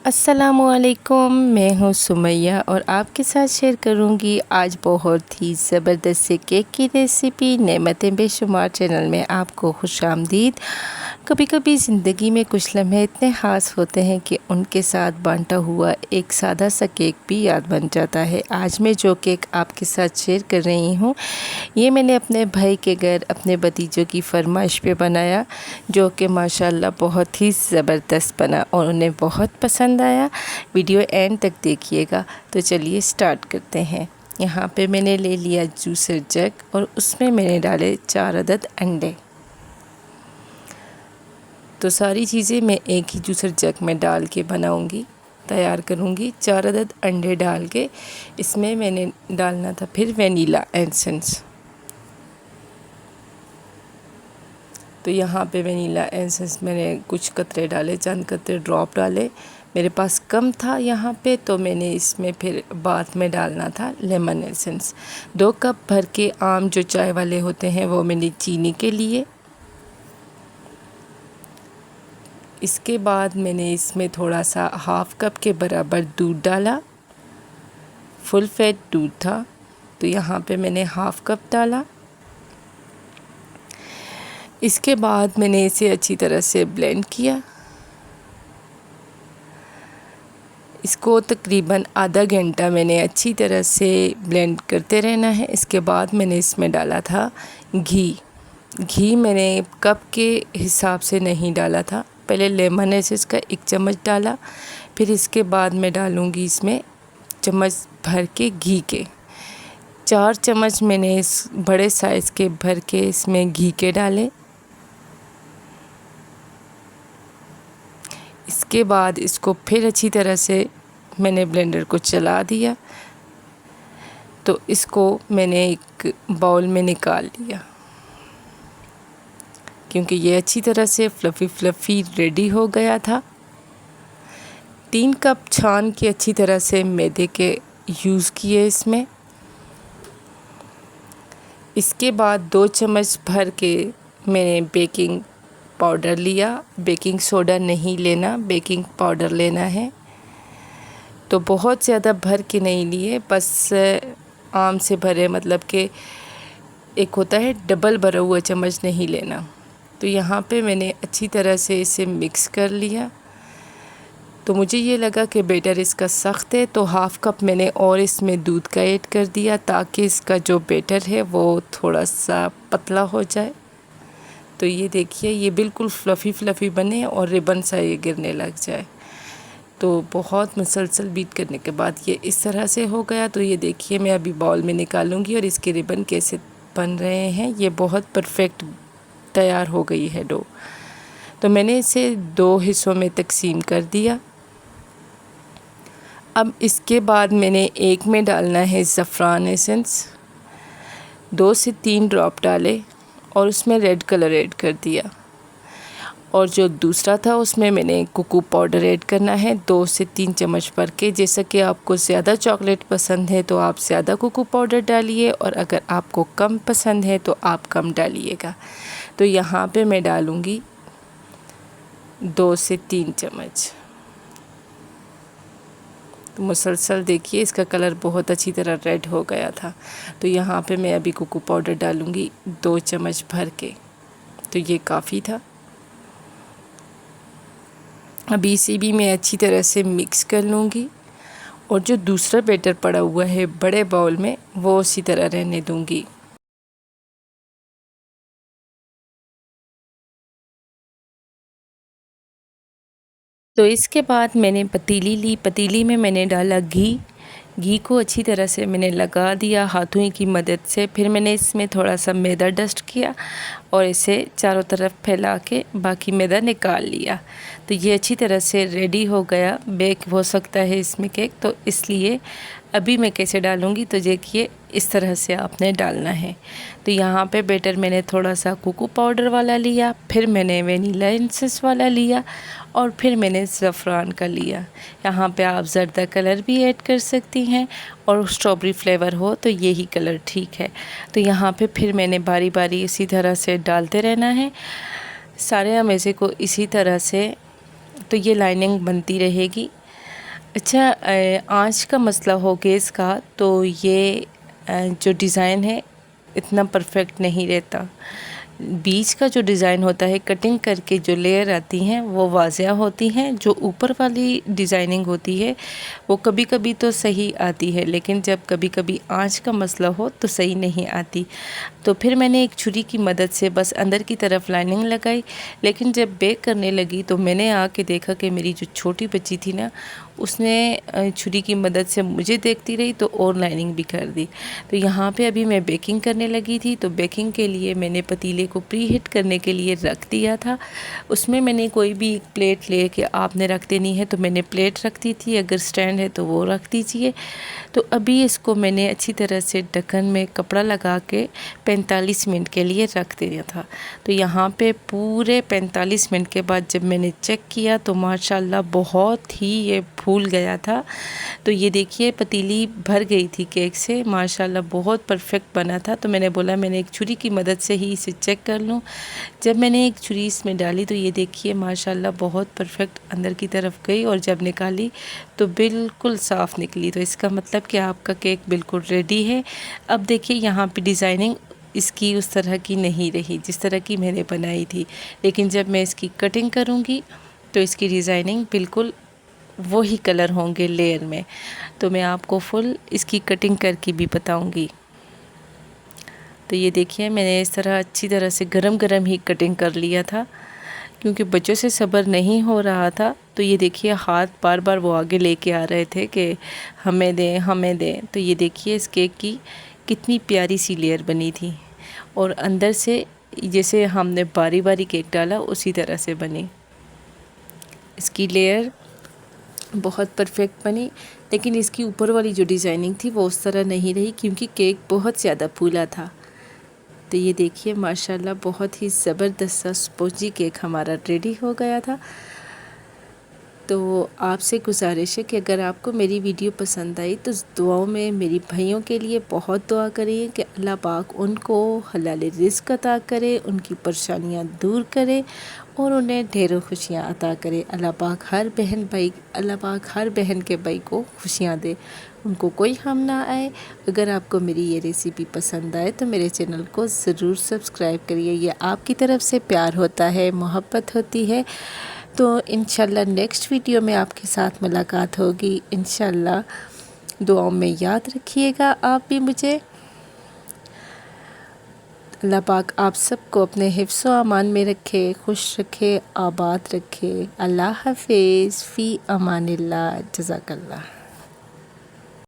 अस्सलामुअलैकुम, मैं हूँ सुमैया और आपके साथ शेयर करूँगी आज बहुत ही ज़बरदस्त से केक की रेसिपी। नेमतें बेशुमार चैनल में आपको खुशामदीद। कभी कभी ज़िंदगी में कुछ लम्हे इतने ख़ास होते हैं कि उनके साथ बांटा हुआ एक सादा सा केक भी याद बन जाता है। आज मैं जो केक आपके साथ शेयर कर रही हूँ ये मैंने अपने भाई के घर अपने भतीजों की फरमाइश पे बनाया, जो कि माशाल्लाह बहुत ही ज़बरदस्त बना और उन्हें बहुत पसंद आया। वीडियो एंड तक देखिएगा। तो चलिए स्टार्ट करते हैं। यहाँ पे मैंने ले लिया जूसर जग और उसमें मैंने डाले 4 अदद अंडे। तो सारी चीज़ें मैं एक ही जूसर जग में डाल के बनाऊंगी, तैयार करूंगी। 4 अदद अंडे डाल के इसमें मैंने डालना था फिर वनीला एसेंस। तो यहाँ पे वनीला एसेंस मैंने कुछ कतरे डाले, चंद कतरे ड्रॉप डाले। मेरे पास कम था यहाँ पे, तो मैंने इसमें फिर बाद में डालना था लेमन एसेंस। 2 कप भर के आम जो चाय वाले होते हैं वो मैंने चीनी के लिए। इसके बाद मैंने इसमें थोड़ा सा हाफ़ कप के बराबर दूध डाला। फुल फैट दूध था, तो यहाँ पे मैंने हाफ़ कप डाला। इसके बाद मैंने इसे अच्छी तरह से ब्लेंड किया। इसको तकरीबन आधा घंटा मैंने अच्छी तरह से ब्लेंड करते रहना है। इसके बाद मैंने इसमें डाला था घी मैंने कप के हिसाब से नहीं डाला था। पहले लेमन एसेंस का 1 चम्मच डाला, फिर इसके बाद मैं डालूँगी इसमें चम्मच भर के घी के। 4 चम्मच मैंने इस बड़े साइज़ के भर के इसमें घी के डाले। इसके बाद इसको फिर अच्छी तरह से मैंने ब्लेंडर को चला दिया। तो इसको मैंने एक बाउल में निकाल लिया, क्योंकि ये अच्छी तरह से फ्लफ़ी रेडी हो गया था। 3 कप छान के अच्छी तरह से मैदे के यूज़ किए इसमें। इसके बाद 2 चम्मच भर के मैंने बेकिंग पाउडर लिया। बेकिंग सोडा नहीं लेना, बेकिंग पाउडर लेना है। तो बहुत ज़्यादा भर के नहीं लिए, बस आम से भरे, मतलब कि एक होता है डबल भरा हुआ चम्मच नहीं लेना। तो यहाँ पे मैंने अच्छी तरह से इसे मिक्स कर लिया। तो मुझे ये लगा कि बैटर इसका सख्त है, तो हाफ़ कप मैंने और इसमें दूध का ऐड कर दिया, ताकि इसका जो बैटर है वो थोड़ा सा पतला हो जाए। तो ये देखिए, ये बिल्कुल फ्लफ़ी बने और रिबन सा ये गिरने लग जाए। तो बहुत मुसलसल बीट करने के बाद ये इस तरह से हो गया। तो ये देखिए, मैं अभी बाउल में निकालूंगी और इसके रिबन कैसे बन रहे हैं। ये बहुत परफेक्ट तैयार हो गई है डो। तो मैंने इसे 2 हिस्सों में तकसीम कर दिया। अब इसके बाद मैंने एक में डालना है ज़फ़रान एसेंस। 2 से 3 ड्रॉप डाले और उसमें रेड कलर ऐड कर दिया। और जो दूसरा था उसमें मैंने कोको पाउडर ऐड करना है 2 से 3 चम्मच भर के। जैसा कि आपको ज़्यादा चॉकलेट पसंद है तो आप ज़्यादा कोको पाउडर डालिए, और अगर आपको कम पसंद है तो आप कम डालिएगा। तो यहाँ पे मैं डालूँगी 2 से 3 चम्मच। तो मुसलसल देखिए, इसका कलर बहुत अच्छी तरह रेड हो गया था। तो यहाँ पे मैं अभी कोको पाउडर डालूँगी 2 चम्मच भर के। तो ये काफ़ी था। अभी इसे भी मैं अच्छी तरह से मिक्स कर लूँगी, और जो दूसरा बैटर पड़ा हुआ है बड़े बाउल में वो उसी तरह रहने दूँगी। तो इसके बाद मैंने पतीली ली, पतीली में मैंने डाला घी को अच्छी तरह से मैंने लगा दिया हाथों की मदद से। फिर मैंने इसमें थोड़ा सा मैदा डस्ट किया और इसे चारों तरफ फैला के बाकी मैदा निकाल लिया। तो ये अच्छी तरह से रेडी हो गया। बेक हो सकता है इसमें केक, तो इसलिए अभी मैं कैसे डालूँगी, तो देखिए इस तरह से आपने डालना है। तो यहाँ पे बैटर मैंने थोड़ा सा कोको पाउडर वाला लिया, फिर मैंने वनीला एसेंस वाला लिया, और फिर मैंने ज़फ़रान का लिया। यहाँ पे आप ज़र्दा कलर भी ऐड कर सकती हैं, और स्ट्रॉबेरी फ्लेवर हो तो यही कलर ठीक है। तो यहाँ पे फिर मैंने बारी बारी इसी तरह से डालते रहना है सारे अमेज़े को इसी तरह से। तो ये लाइनिंग बनती रहेगी। अच्छा, आँच का मसला हो गैस का, तो ये जो डिज़ाइन है इतना परफेक्ट नहीं रहता। बीच का जो डिज़ाइन होता है, कटिंग करके जो लेयर आती हैं वो वाज़िया होती हैं। जो ऊपर वाली डिज़ाइनिंग होती है वो कभी कभी तो सही आती है, लेकिन जब कभी कभी आँच का मसला हो तो सही नहीं आती। तो फिर मैंने एक छुरी की मदद से बस अंदर की तरफ लाइनिंग लगाई, लेकिन जब बेक करने लगी तो मैंने आके देखा कि मेरी जो छोटी बच्ची थी ना, उसने छुरी की मदद से मुझे देखती रही तो और लाइनिंग भी कर दी। तो यहाँ पे अभी मैं बेकिंग करने लगी थी, तो बेकिंग के लिए मैंने पतीले को प्री हीट करने के लिए रख दिया था। उसमें मैंने कोई भी एक प्लेट ले के, आपने रख देनी है तो मैंने प्लेट रख दी थी, अगर स्टैंड है तो वो रख दीजिए। तो अभी इसको मैंने अच्छी तरह से ढक्कन में कपड़ा लगा के 45 मिनट के लिए रख दिया था। तो यहाँ पे पूरे 45 मिनट के बाद जब मैंने चेक किया तो माशाल्लाह बहुत ही ये फूल गया था। तो ये देखिए पतीली भर गई थी केक से, माशाल्लाह बहुत परफेक्ट बना था। तो मैंने बोला मैंने एक छुरी की मदद से ही इसे चेक कर लूँ। जब मैंने एक छुरी इसमें डाली तो ये देखिए माशाल्लाह बहुत परफेक्ट अंदर की तरफ गई, और जब निकाली तो बिल्कुल साफ़ निकली। तो इसका मतलब कि आपका केक बिल्कुल रेडी है। अब देखिए यहाँ पे डिज़ाइनिंग इसकी उस तरह की नहीं रही जिस तरह की मैंने बनाई थी, लेकिन जब मैं इसकी कटिंग करूँगी तो इसकी डिज़ाइनिंग बिल्कुल वही कलर होंगे लेयर में। तो मैं आपको फुल इसकी कटिंग करके भी बताऊंगी। तो ये देखिए मैंने इस तरह अच्छी तरह से गरम गरम ही कटिंग कर लिया था, क्योंकि बच्चों से सब्र नहीं हो रहा था। तो ये देखिए हाथ बार बार वो आगे लेके आ रहे थे कि हमें दें हमें दें। तो ये देखिए इस केक की कितनी प्यारी सी लेयर बनी थी, और अंदर से जैसे हमने बारी बारी केक डाला उसी तरह से बनी इसकी लेयर, बहुत परफेक्ट बनी। लेकिन इसकी ऊपर वाली जो डिज़ाइनिंग थी वो उस तरह नहीं रही, क्योंकि केक बहुत ज़्यादा फूला था। तो ये देखिए माशाल्लाह बहुत ही ज़बरदस्त सा स्पॉन्जी केक हमारा रेडी हो गया था। तो आपसे गुजारिश है कि अगर आपको मेरी वीडियो पसंद आई तो दुआओं में मेरी भाइयों के लिए बहुत दुआ करिए कि अल्लाह पाक उनको हलाल रिज़्क़ अता करे, उनकी परेशानियां दूर करे और उन्हें ढेरों खुशियां अता करे। अल्लाह पाक हर बहन के भाई को खुशियां दे, उनको कोई हम ना आए। अगर आपको मेरी ये रेसिपी पसंद आए तो मेरे चैनल को ज़रूर सब्सक्राइब करिए। ये आपकी तरफ से प्यार होता है, मोहब्बत होती है। तो इंशाल्लाह नेक्स्ट वीडियो में आपके साथ मुलाकात होगी। इंशाल्लाह दुआओं में याद रखिएगा आप भी मुझे। अल्लाह पाक आप सबको अपने हिफ्ज़ व अमान में रखे, खुश रखे, आबाद रखे। अल्लाह हाफ़िज़, फ़ी अमानिल्लाह, जज़ाकल्लाह।